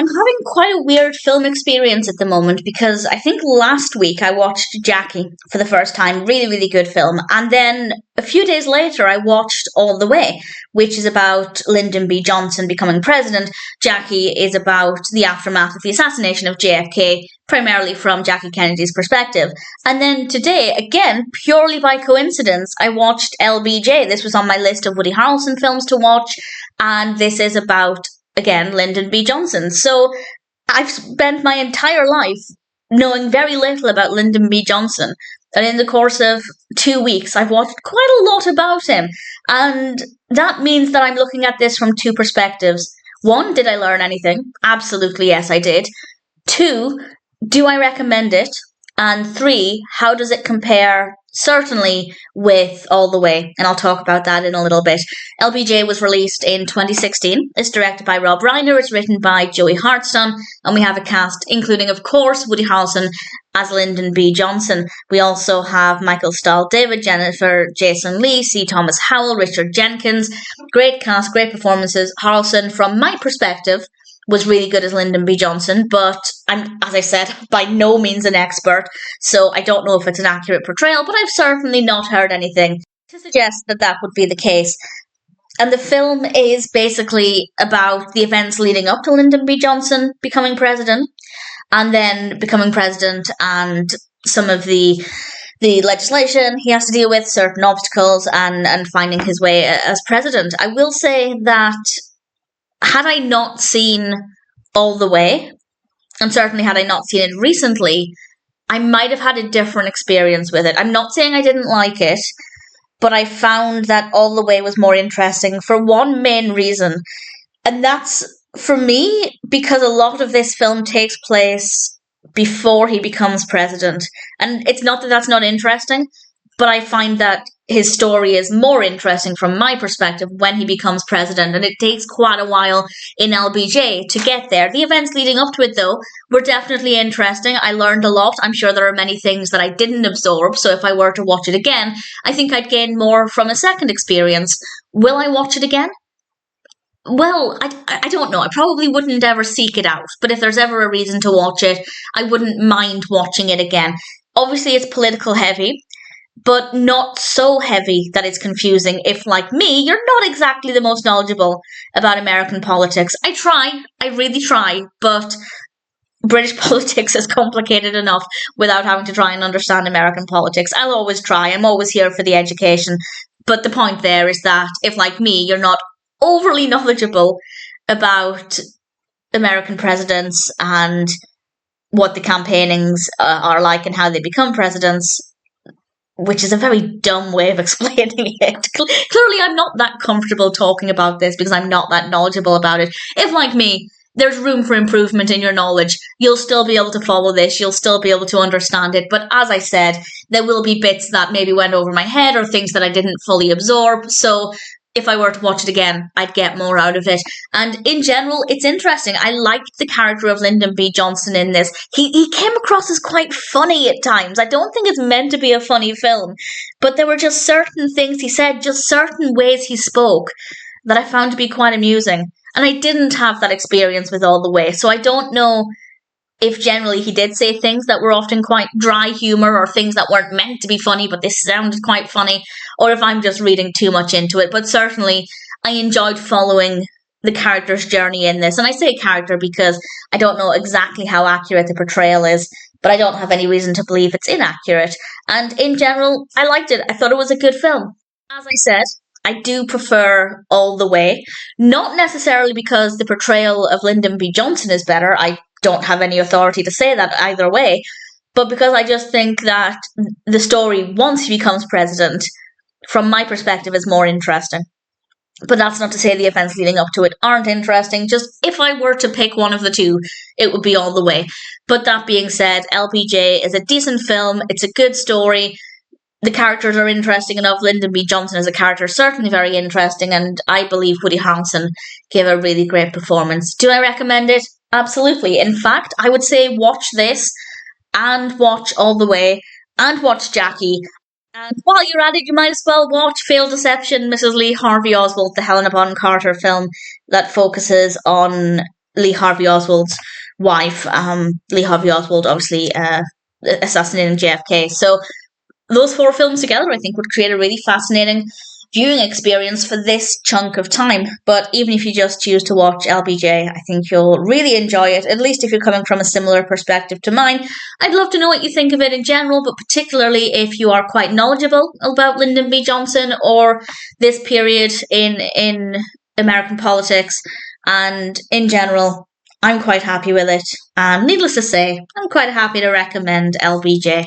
I'm having quite a weird film experience at the moment because I think last week I watched Jackie for the first time. Really, really good film. And then a few days later I watched All the Way, which is about Lyndon B. Johnson becoming president. Jackie is about the aftermath of the assassination of JFK, primarily from Jackie Kennedy's perspective. And then today, again, purely by coincidence, I watched LBJ. This was on my list of Woody Harrelson films to watch, and this is about, again, Lyndon B. Johnson. So I've spent my entire life knowing very little about Lyndon B. Johnson. And in the course of 2 weeks, I've watched quite a lot about him. And that means that I'm looking at this from two perspectives. One, did I learn anything? Absolutely, yes, I did. Two, do I recommend it? And three, how does it compare, certainly, with All the Way? And I'll talk about that in a little bit. LBJ was released in 2016. It's directed by Rob Reiner. It's written by Joey Hartstone. And we have a cast, including, of course, Woody Harrelson as Lyndon B. Johnson. We also have Michael Stahl-David, Jennifer Jason Leigh, C. Thomas Howell, Richard Jenkins. Great cast, great performances. Harrelson, from my perspective, was really good as Lyndon B. Johnson, but I'm, as I said, by no means an expert, so I don't know if it's an accurate portrayal, but I've certainly not heard anything to suggest that that would be the case. And the film is basically about the events leading up to Lyndon B. Johnson becoming president, and then becoming president and some of the legislation he has to deal with, certain obstacles, and finding his way as president. I will say that had I not seen All the Way, and certainly had I not seen it recently, I might have had a different experience with it. I'm not saying I didn't like it, but I found that All the Way was more interesting for one main reason. And that's, for me, because a lot of this film takes place before he becomes president. And it's not that that's not interesting, but I find that his story is more interesting from my perspective when he becomes president, and it takes quite a while in LBJ to get there. The events leading up to it, though, were definitely interesting. I learned a lot. I'm sure there are many things that I didn't absorb, so if I were to watch it again, I think I'd gain more from a second experience. Will I watch it again? Well, I don't know. I probably wouldn't ever seek it out, but if there's ever a reason to watch it, I wouldn't mind watching it again. Obviously, it's political heavy, but not so heavy that it's confusing if, like me, you're not exactly the most knowledgeable about American politics. I really try, but British politics is complicated enough without having to try and understand American politics. I'll always try. I'm always here for the education. But the point there is that if, like me, you're not overly knowledgeable about American presidents and what the campaignings are like and how they become presidents, which is a very dumb way of explaining it. Clearly, I'm not that comfortable talking about this because I'm not that knowledgeable about it. If, like me, there's room for improvement in your knowledge, you'll still be able to follow this, you'll still be able to understand it. But as I said, there will be bits that maybe went over my head or things that I didn't fully absorb. So if I were to watch it again, I'd get more out of it. And in general, it's interesting. I liked the character of Lyndon B. Johnson in this. He came across as quite funny at times. I don't think it's meant to be a funny film, but there were just certain things he said, just certain ways he spoke that I found to be quite amusing. And I didn't have that experience with All the Way, so I don't know if generally he did say things that were often quite dry humour or things that weren't meant to be funny, but they sounded quite funny, or if I'm just reading too much into it. But certainly, I enjoyed following the character's journey in this. And I say character because I don't know exactly how accurate the portrayal is, but I don't have any reason to believe it's inaccurate. And in general, I liked it. I thought it was a good film. As I said, I do prefer All the Way. Not necessarily because the portrayal of Lyndon B. Johnson is better. I don't have any authority to say that either way. But because I just think that the story, once he becomes president, from my perspective, is more interesting. But that's not to say the events leading up to it aren't interesting. Just if I were to pick one of the two, it would be All the Way. But that being said, LBJ is a decent film. It's a good story. The characters are interesting enough. Lyndon B. Johnson as a character is certainly very interesting, and I believe Woody Harrelson gave a really great performance. Do I recommend it? Absolutely. In fact, I would say watch this and watch All the Way and watch Jackie. And while you're at it, you might as well watch Failed Deception, Mrs. Lee Harvey Oswald, the Helena Bonham Carter film that focuses on Lee Harvey Oswald's wife. Lee Harvey Oswald obviously assassinating JFK. So those 4 films together, I think, would create a really fascinating viewing experience for this chunk of time. But even if you just choose to watch LBJ, I think you'll really enjoy it, at least if you're coming from a similar perspective to mine. I'd love to know what you think of it in general, but particularly if you are quite knowledgeable about Lyndon B. Johnson or this period in American politics. And in general, I'm quite happy with it. And needless to say, I'm quite happy to recommend LBJ.